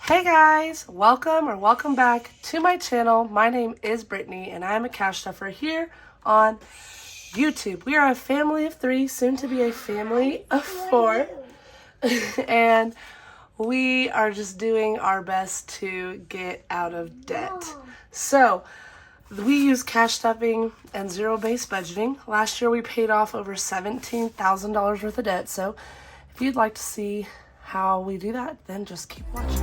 Hey guys, welcome back to my channel. My name is Brittany and I am a cash stuffer here on YouTube. We are a family of 3, soon to be a family of 4. And we are just doing our best to get out of debt. So we use cash stuffing and zero-based budgeting. Last year we paid off over $17,000 worth of debt. So if you'd like to see how we do that, then just keep watching.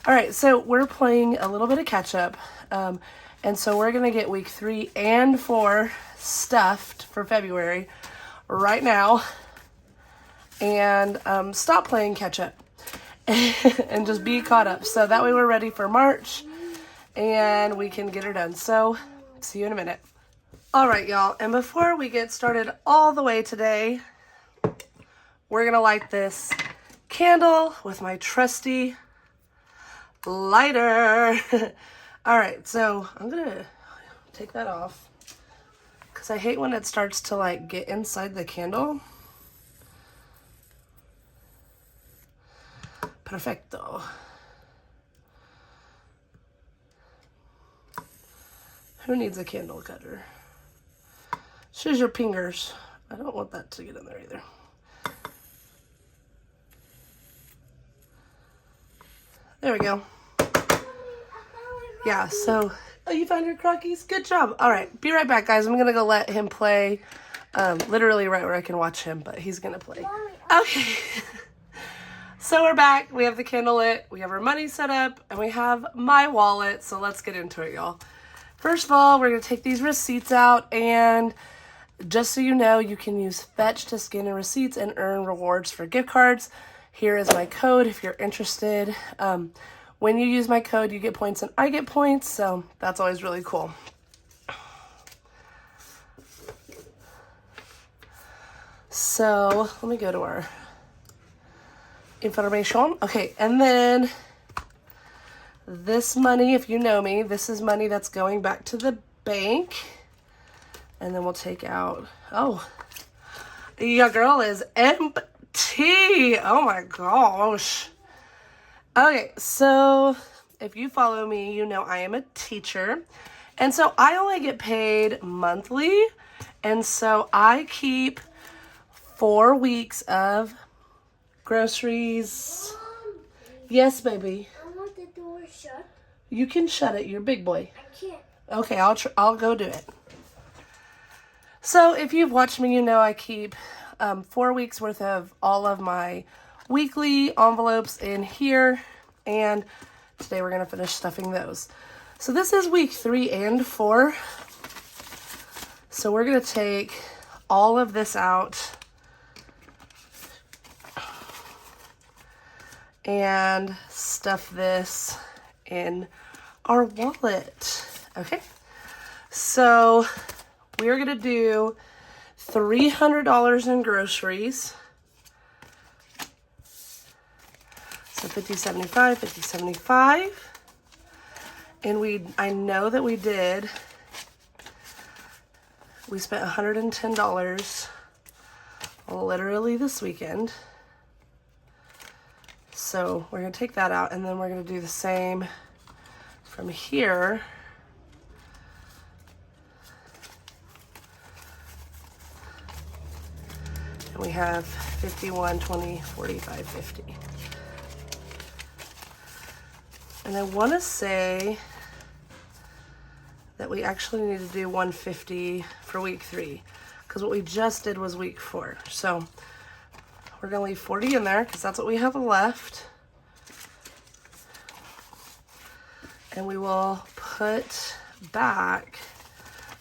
All right, so we're playing a little bit of catch up. And so we're going to get week 3 and 4 stuffed for February right now and stop playing catch up and just be caught up. So that way we're ready for March and we can get her done. So see you in a minute. All right, y'all. And before we get started all the way today, we're going to light this candle with my trusty lighter. All right, so I'm gonna take that off because I hate when it starts to like get inside the candle. Perfecto. Who needs a candle cutter? Choose your fingers. I don't want that to get in there either. There we go. Yeah, so, oh, you found your Crockies? Good job. All right, be right back, guys. I'm going to go let him play, literally right where I can watch him, but he's going to play. Okay. So we're back. We have the candle lit. We have our money set up, and we have my wallet. So let's get into it, y'all. First of all, we're going to take these receipts out, and just so you know, you can use Fetch to scan in receipts and earn rewards for gift cards. Here is my code if you're interested. When you use my code, you get points and I get points, so that's always really cool. So let me go to our information. Okay, and then this money, if you know me, this is money that's going back to the bank. And then we'll take out, oh, your girl is empty. Oh my gosh. Okay, so if you follow me, you know I am a teacher. And so I only get paid monthly. And so I keep 4 weeks of groceries. Mom, Yes, baby. I want the door shut. You can shut it. You're a big boy. I can't. Okay, I'll go do it. So if you've watched me, you know I keep 4 weeks worth of all of my weekly envelopes in here, and today we're going to finish stuffing those. So this is week 3 and 4. So we're going to take all of this out and stuff this in our wallet. Okay, so we're going to do $300 in groceries. So 50, 75, 50, 75. And I know that we spent $110 literally this weekend. So we're going to take that out, and then we're going to do the same from here. And we have 51, 20, 45, 50. And I want to say that we actually need to do 150 for week 3, because what we just did was week 4. So we're going to leave 40 in there because that's what we have left. And we will put back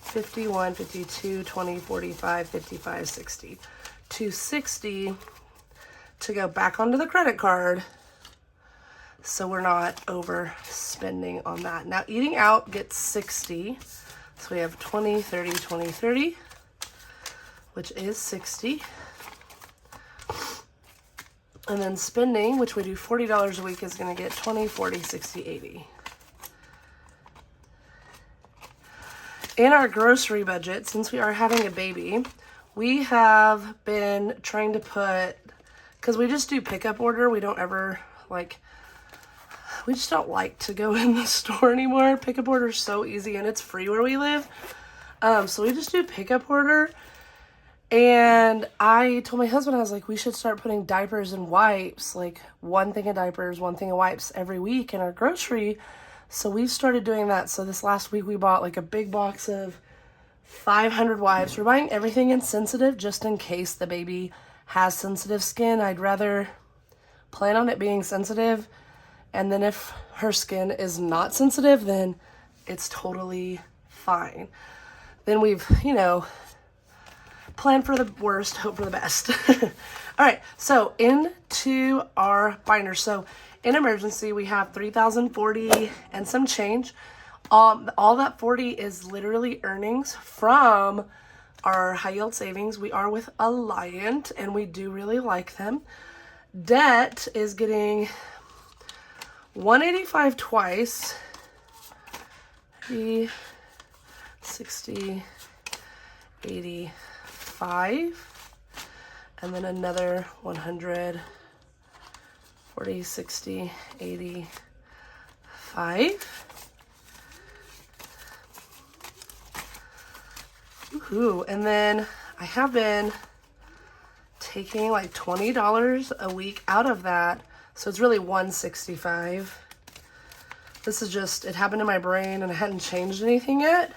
51, 52, 20, 45, 55, 60. 260 to go back onto the credit card, so we're not overspending on that. Now eating out gets 60, so we have 20, 30, 20, 30, which is 60. And then spending, which we do $40 a week, is going to get 20, 40, 60, 80. in our grocery budget, since we are having a baby, we have been trying to put, because we just do pickup order. We don't ever, like, we just don't like to go in the store anymore. Pickup order is so easy and it's free where we live. So we just do pickup order. And I told my husband, I was like, we should start putting diapers and wipes, like one thing of diapers, one thing of wipes every week in our grocery. So we started doing that. So this last week we bought like a big box of 500 wipes. We're buying everything in sensitive just in case the baby has sensitive skin. I'd rather plan on it being sensitive. And then if her skin is not sensitive, then it's totally fine. Then we've, you know, plan for the worst, hope for the best. All right, so into our binder. So in emergency, we have $3,040 and some change. All that 40 is literally earnings from our high yield savings. We are with Alliant and we do really like them. Debt is getting $185 twice. 60, 85, and then another 100, 40, 60, 85. Woohoo. And then I have been taking like $20 a week out of that, so it's really $165. This is just, it happened in my brain and I hadn't changed anything yet.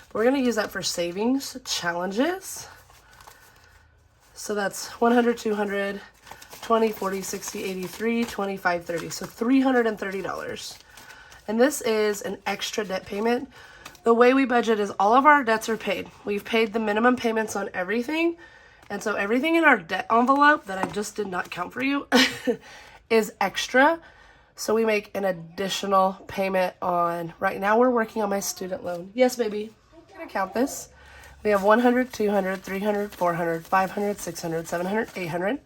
But we're going to use that for savings challenges. So that's 100, 200, 20, 40, 60, 83, 25, 30. So $330. And this is an extra debt payment. The way we budget is all of our debts are paid. We've paid the minimum payments on everything. And so everything in our debt envelope that I just did not count for you is extra. So we make an additional payment on, right now we're working on my student loan. Yes, baby. I'm going to count this. We have 100, 200, 300, 400, 500, 600, 700, 800,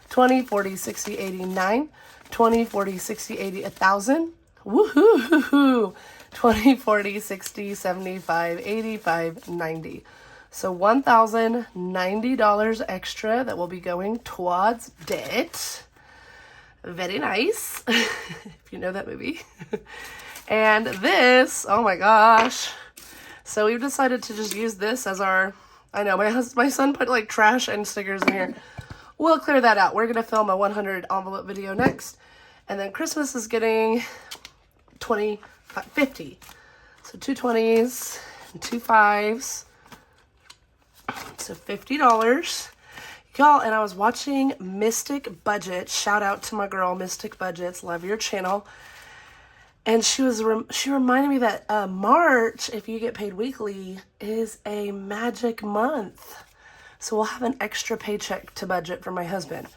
20, 40, 60, 80, 9, 20, 40, 60, 80, 1,000. Woohoo! 20, 40, 60, 75, 85, 90. So $1,090 extra that will be going towards debt. Very nice, if you know that movie. And this, oh my gosh. So we've decided to just use this as our, I know, my son put like trash and stickers in here. We'll clear that out. We're going to film a 100 envelope video next. And then Christmas is getting 50. So 2 20s and 2 5s. So $50. Y'all, and I was watching Mystic Budget. Shout out to my girl, Mystic Budgets. Love your channel. And she reminded me that March, if you get paid weekly, is a magic month. So we'll have an extra paycheck to budget for my husband.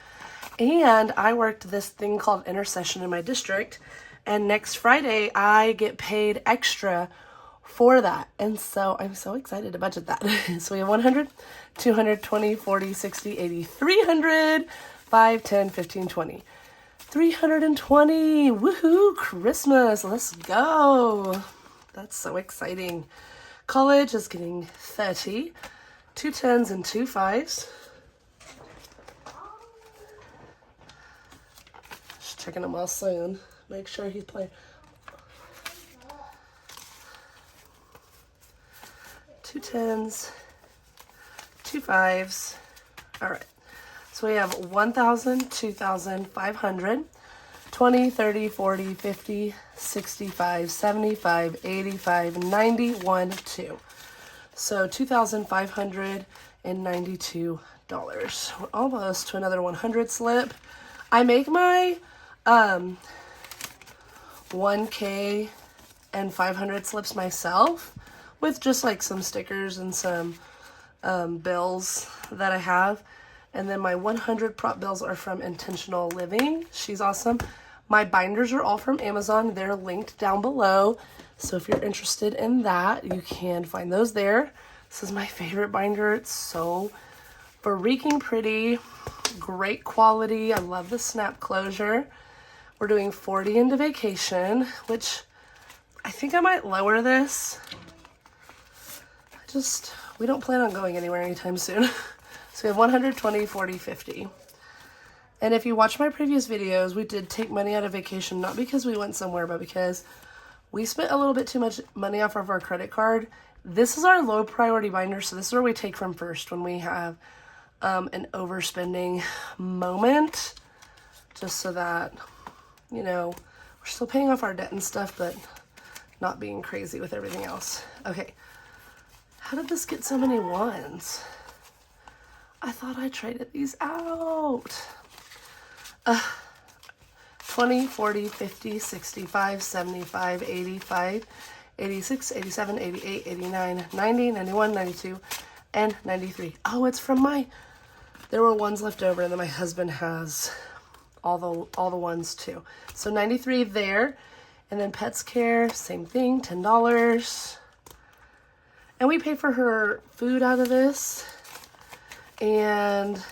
And I worked this thing called Intercession in my district. And next Friday, I get paid extra for that. And so I'm so excited to budget that. So we have 100, 200, 20, 40, 60, 80, 300, 5, 10, 15, 20. 320. Woohoo! Christmas. Let's go. That's so exciting. College is getting 30. 2 10s and 2 5s. Just checking him out soon. Make sure he's playing. 2 10s, 2 5s. All right. So we have 1,000, 2,000, 500, 20, 30, 40, 50, 65, 75, 85, 91, 2. So $2,592. We're almost to another 100 slip. I make my 1K and 500 slips myself with just like some stickers and some bills that I have. And then my 100 prop bills are from Intentional Living. She's awesome. My binders are all from Amazon. They're linked down below. So if you're interested in that, you can find those there. This is my favorite binder. It's so freaking pretty. Great quality. I love the snap closure. We're doing 40 into vacation, which I think I might lower this. we don't plan on going anywhere anytime soon. So we have 100, 20, 40, 50. And if you watch my previous videos, we did take money out of vacation, not because we went somewhere, but because we spent a little bit too much money off of our credit card. This is our low priority binder, so this is where we take from first when we have an overspending moment, just so that, you know, we're still paying off our debt and stuff, but not being crazy with everything else. Okay, how did this get so many ones? I thought I traded these out. 20, 40, 50, 65, 75, 85, 86, 87, 88, 89, 90, 91, 92, and 93. Oh, it's from there were ones left over, and then my husband has all the ones too. So 93 there, and then Pets Care, same thing, $10. And we pay for her food out of this, and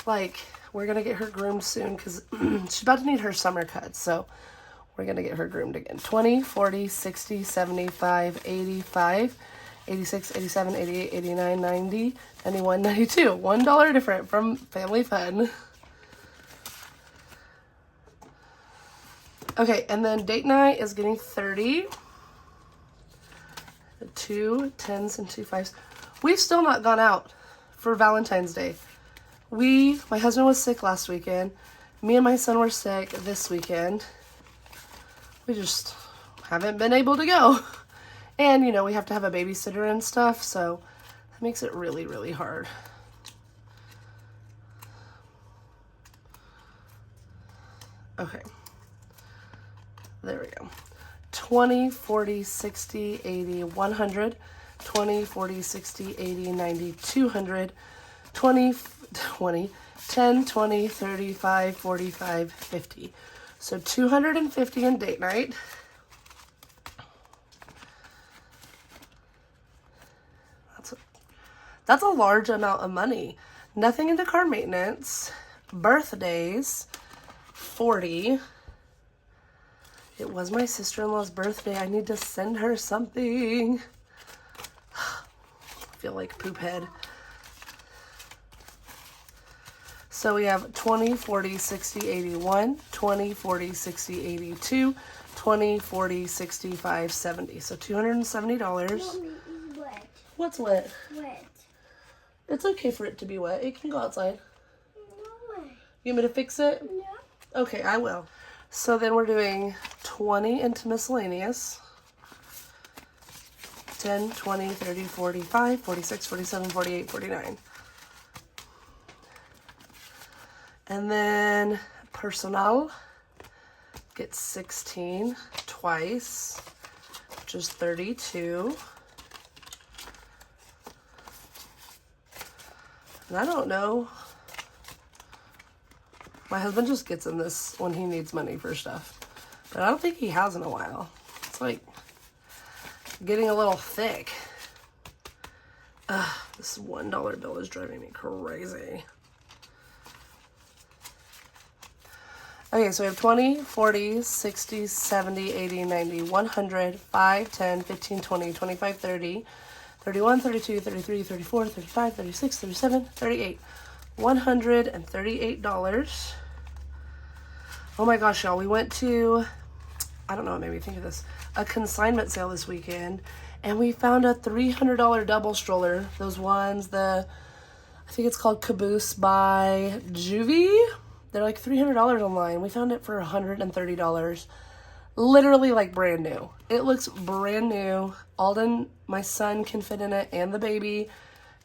like, we're gonna get her groomed soon because she's about to need her summer cut, so we're gonna get her groomed again. 20, 40, 60, 75, 85, 86, 87, 88, 89, 90, 91, 92. $1 different from Family Fun. Okay, and then date night is getting 30. 2 10s and 2 5s. We've still not gone out for Valentine's Day. My husband was sick last weekend. Me and my son were sick this weekend. We just haven't been able to go. And, you know, we have to have a babysitter and stuff, so that makes it really, really hard. Okay. There we go. 20, 40, 60, 80, 100, 20, 40, 60, 80, 90, 200, 20, 10, 20, 35, 45, 50. So 250 in date night. That's a large amount of money. Nothing into car maintenance. Birthdays, 40. It was my sister-in-law's birthday. I need to send her something. I feel like poop head. So we have 20, 40, 60, 81, 20, 40, 60, 82, 20, 40, 65, 70. So $270. Mommy, it's wet. What's wet? Wet. It's okay for it to be wet. It can go outside. No way. You want me to fix it? No. Okay, I will. So then we're doing 20 into miscellaneous. 10, 20, 30, 45, 46, 47, 48, 49. And then personal gets 16 twice, which is 32. And I don't know. My husband just gets in this when he needs money for stuff. But I don't think he has in a while. It's like getting a little thick. This $1 bill is driving me crazy. Okay, so we have 20, 40, 60, 70, 80, 90, 100, 5, 10, 15, 20, 25, 30, 31, 32, 33, 34, 35, 36, 37, 38. $138. Oh my gosh, y'all. We went to, I don't know what made me think of this, a consignment sale this weekend, and we found a $300 double stroller. Those ones, I think it's called Caboose by Juvie. They're like $300 online. We found it for $130. Literally like brand new. It looks brand new. Alden, my son, can fit in it, and the baby.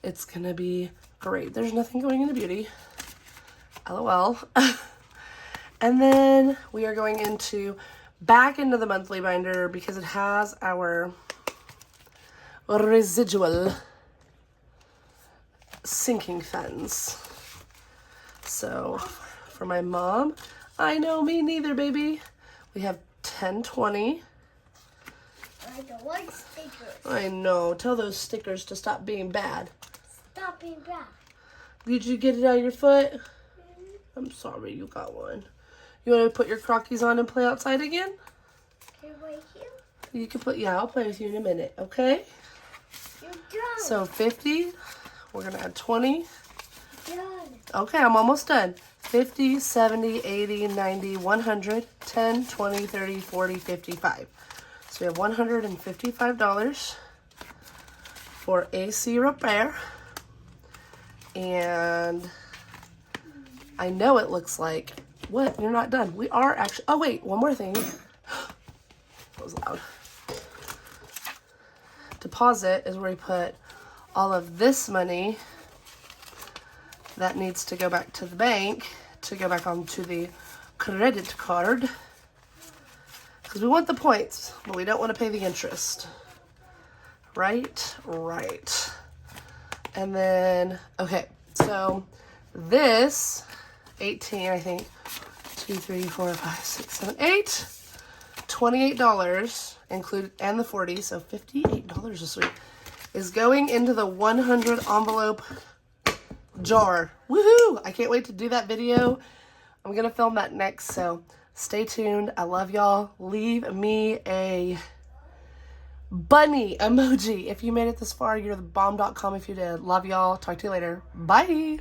It's gonna be great. There's nothing going into beauty. LOL. And then we are going back into the monthly binder because it has our residual sinking funds. So for my mom, I know, me neither, baby. We have 10, 20. I don't like stickers. I know. Tell those stickers to stop being bad. Stop being bad. Did you get it out of your foot? I'm sorry, you got one. You want to put your Crockies on and play outside again? Can I wait here? You can I'll play with you in a minute, okay? You're done. So 50, we're going to add 20. Done. Okay, I'm almost done. 50, 70, 80, 90, 100, 10, 20, 30, 40, 55. So we have $155 for AC repair. And I know it looks like, what? You're not done. We are actually, oh wait, one more thing. That was loud. Deposit is where we put all of this money that needs to go back to the bank to go back onto the credit card. Because we want the points, but we don't want to pay the interest. Right? Right. And then, okay, so this, 18, I think, 2, 3, 4, 5, 6, 7, 8, $28 included, and the 40, so $58 this week, is going into the 100 envelope jar. Woohoo! I can't wait to do that video. I'm going to film that next, so stay tuned. I love y'all. Leave me a bunny emoji if you made it this far. You're the bomb.com if you did. Love y'all. Talk to you later. Bye.